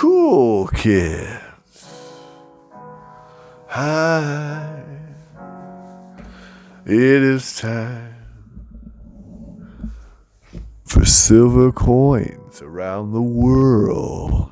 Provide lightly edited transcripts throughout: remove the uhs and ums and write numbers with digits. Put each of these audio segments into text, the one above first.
Cool kid. Hi. It is time for silver coins around the world.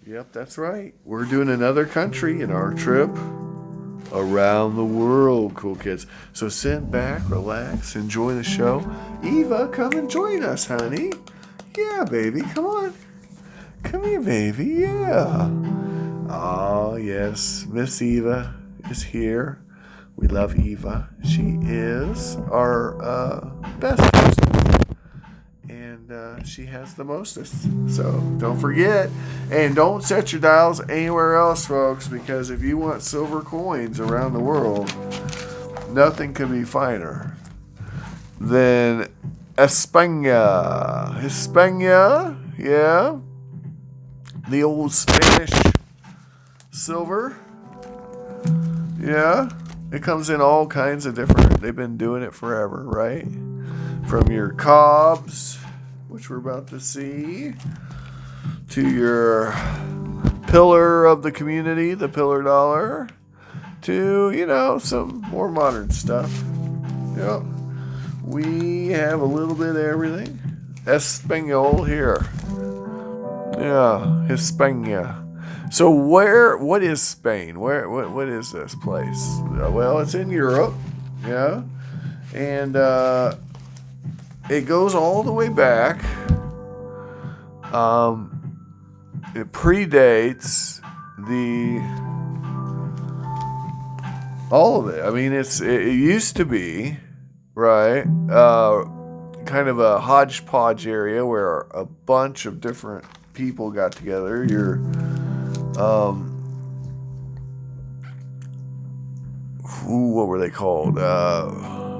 Yep, that's right. We're doing another country in our trip around the world, cool kids. So sit back, relax, enjoy the show. Eva, come and join us, honey. Yeah, baby, come on. Come here, baby, yeah. Oh, yes, Miss Eva is here. We love Eva. She is our best person. And she has the mostest. So don't forget. And don't set your dials anywhere else, folks, because if you want silver coins around the world, nothing could be finer than España. España, yeah. The old Spanish silver. Yeah. It comes in all kinds of different. They've been doing it forever, right? From your cobs, which we're about to see, to your pillar of the community, the pillar dollar, to, some more modern stuff. Yep. We have a little bit of everything. Espanol here. Yeah, Hispania. So what is Spain? What is this place? Well, it's in Europe. Yeah. And it goes all the way back. It predates all of it. I mean, it used to be, right, kind of a hodgepodge area where a bunch of different people got together. What were they called? No,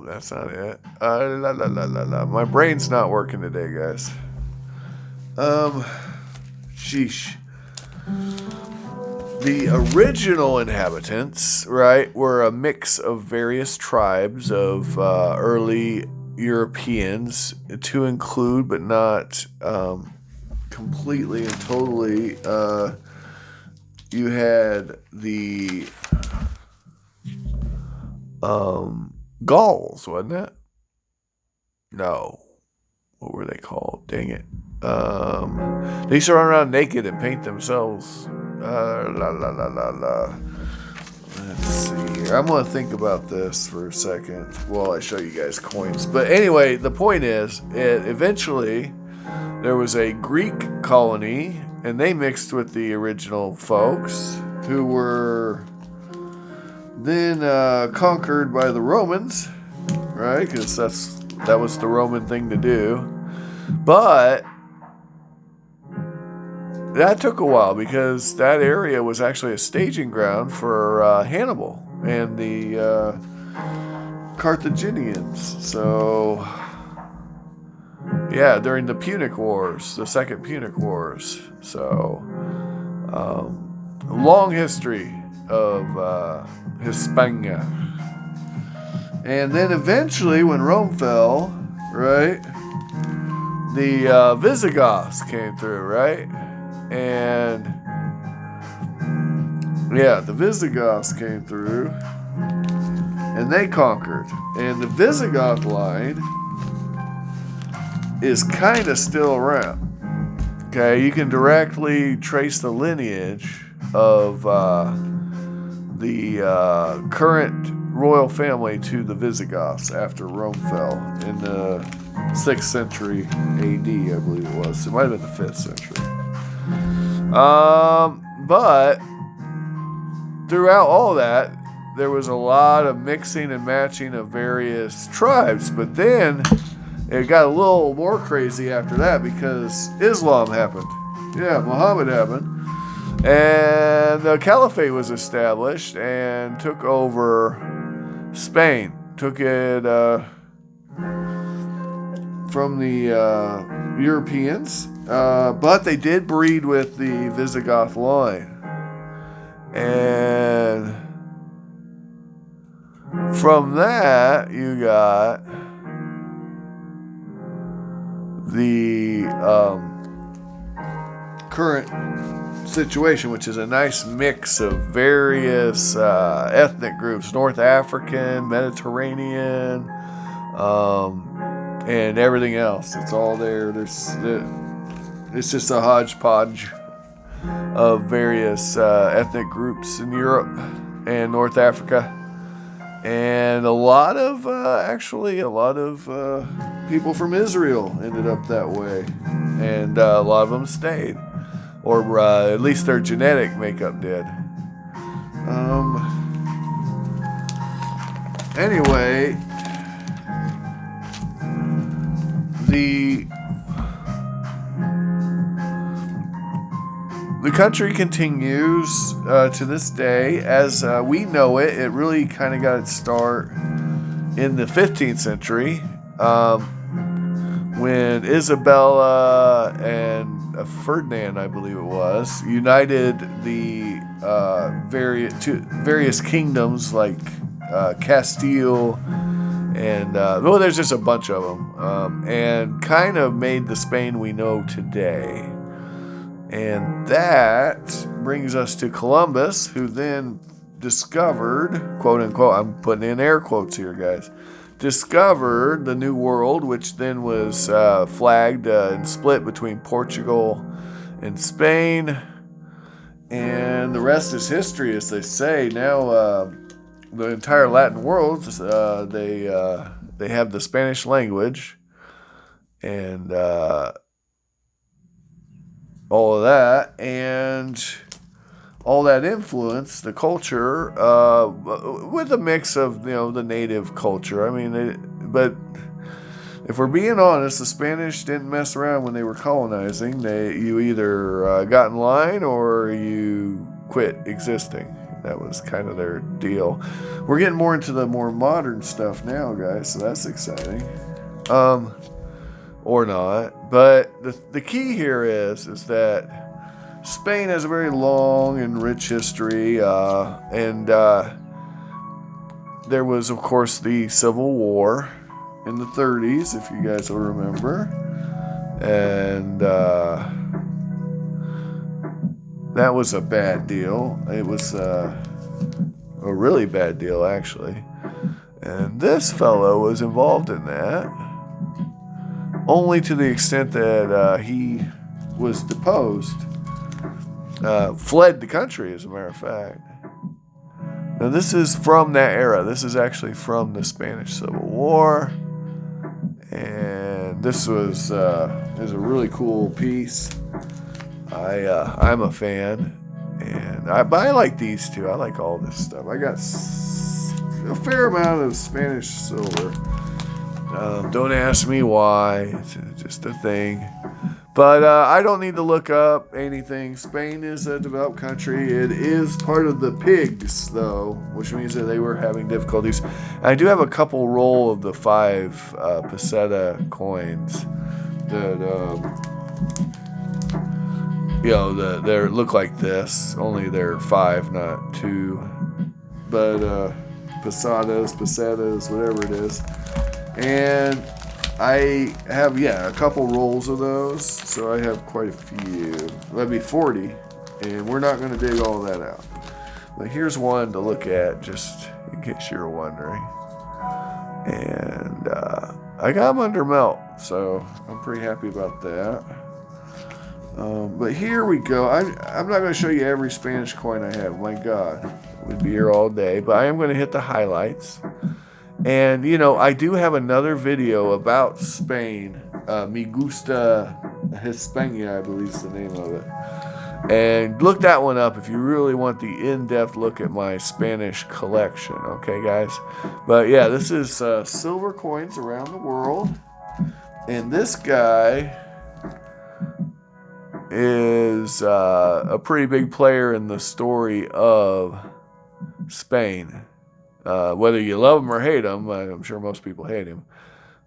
that's not it. My brain's not working today, guys. Sheesh. The original inhabitants, right, were a mix of various tribes of early Europeans, to include, but not completely and totally. You had the Gauls, wasn't it? No. What were they called? Dang it. They used to run around naked and paint themselves. Let's see here. I'm going to think about this for a second while I show you guys coins. But anyway, the point is, eventually there was a Greek colony, and they mixed with the original folks, who were then conquered by the Romans, right? Because that was the Roman thing to do. But that took a while, because that area was actually a staging ground for Hannibal and the Carthaginians. So, yeah, during the Punic Wars, the Second Punic Wars. So, long history of Hispania. And then eventually, when Rome fell, right, the Visigoths came through, right? And yeah, the Visigoths came through, and they conquered. And the Visigoth line is kind of still around. Okay, you can directly trace the lineage of the current royal family to the Visigoths after Rome fell in the 6th century AD, I believe it was. It might have been the 5th century. But throughout all that, there was a lot of mixing and matching of various tribes. But then it got a little more crazy after that, because Islam happened. Yeah, Muhammad happened. And the caliphate was established and took over Spain. Took it from the Europeans. But they did breed with the Visigoth line. And from that, you got the current situation, which is a nice mix of various ethnic groups, North African, Mediterranean, and everything else. It's all there. It's just a hodgepodge of various ethnic groups in Europe and North Africa. And a lot of people from Israel ended up that way. And a lot of them stayed. Or at least their genetic makeup did. Anyway, the country continues to this day as we know it. It really kind of got its start in the 15th century when Isabella and Ferdinand, I believe it was, united the various kingdoms like Castile and there's just a bunch of them, and kind of made the Spain we know today. And that brings us to Columbus, who then discovered, quote unquote, I'm putting in air quotes here, guys, discovered the New World, which then was flagged and split between Portugal and Spain. And the rest is history, as they say. Now, the entire Latin world, they have the Spanish language, and all of that, and all that influence, the culture, with a mix of, the native culture. I mean, but if we're being honest, the Spanish didn't mess around when they were colonizing. You either got in line or you quit existing. That was kind of their deal. We're getting more into the more modern stuff now, guys, so that's exciting. Or not. But the key here is that Spain has a very long and rich history, and there was, of course, the Civil War in the 30s, if you guys will remember. And that was a bad deal. It was a really bad deal, actually. And this fellow was involved in that, only to the extent that he was deposed, fled the country, as a matter of fact. Now, this is from that era. This is actually from the Spanish Civil War. And this is a really cool piece. I'm a fan, and I like these two. I like all this stuff. I got a fair amount of Spanish silver. Don't ask me why. It's just a thing. But I don't need to look up anything. Spain is a developed country. It is part of the pigs, though, which means that they were having difficulties. And I do have a couple roll of the 5 peseta coins that, they look like this. Only they're 5, not 2. But pesetas, whatever it is. And I have, a couple rolls of those, so I have quite a few. That'd be 40, and we're not going to dig all that out. But here's one to look at, just in case you're wondering. And I got them under melt, so I'm pretty happy about that. But here we go. I'm not going to show you every Spanish coin I have. My God, we'd be here all day. But I am going to hit the highlights. And, I do have another video about Spain. Me Gusta Hispania, I believe is the name of it. And look that one up if you really want the in-depth look at my Spanish collection. Okay, guys? But, yeah, this is silver coins around the world. And this guy is a pretty big player in the story of Spain. Whether you love him or hate him, I'm sure most people hate him.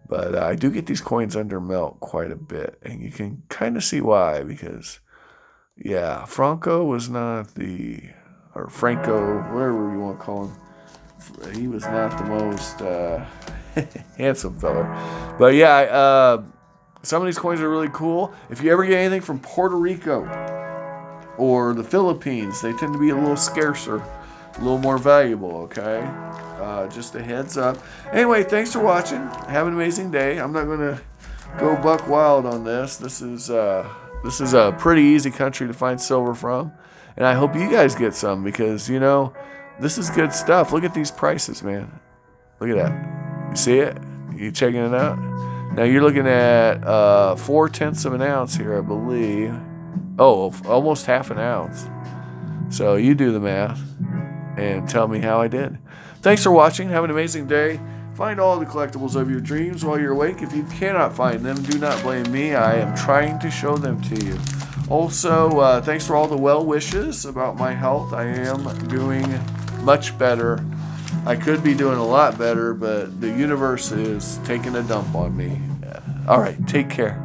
But I do get these coins under melt quite a bit. And you can kind of see why. Because, Franco was not or Franco, whatever you want to call him. He was not the most handsome fella. But Some of these coins are really cool. If you ever get anything from Puerto Rico or the Philippines, they tend to be a little scarcer, a little more valuable, okay? Just a heads up. Anyway, thanks for watching. Have an amazing day. I'm not going to go buck wild on this. This is a pretty easy country to find silver from. And I hope you guys get some because, you know, this is good stuff. Look at these prices, man. Look at that. You see it? You checking it out? Now you're looking at 4/10 of an ounce here, I believe. Oh, almost half an ounce. So you do the math and tell me how I did. Thanks for watching. Have an amazing day. Find all the collectibles of your dreams while you're awake. If you cannot find them, do not blame me. I am trying to show them to you. Also, thanks for all the well wishes about my health. I am doing much better. I could be doing a lot better, but the universe is taking a dump on me. All right, take care.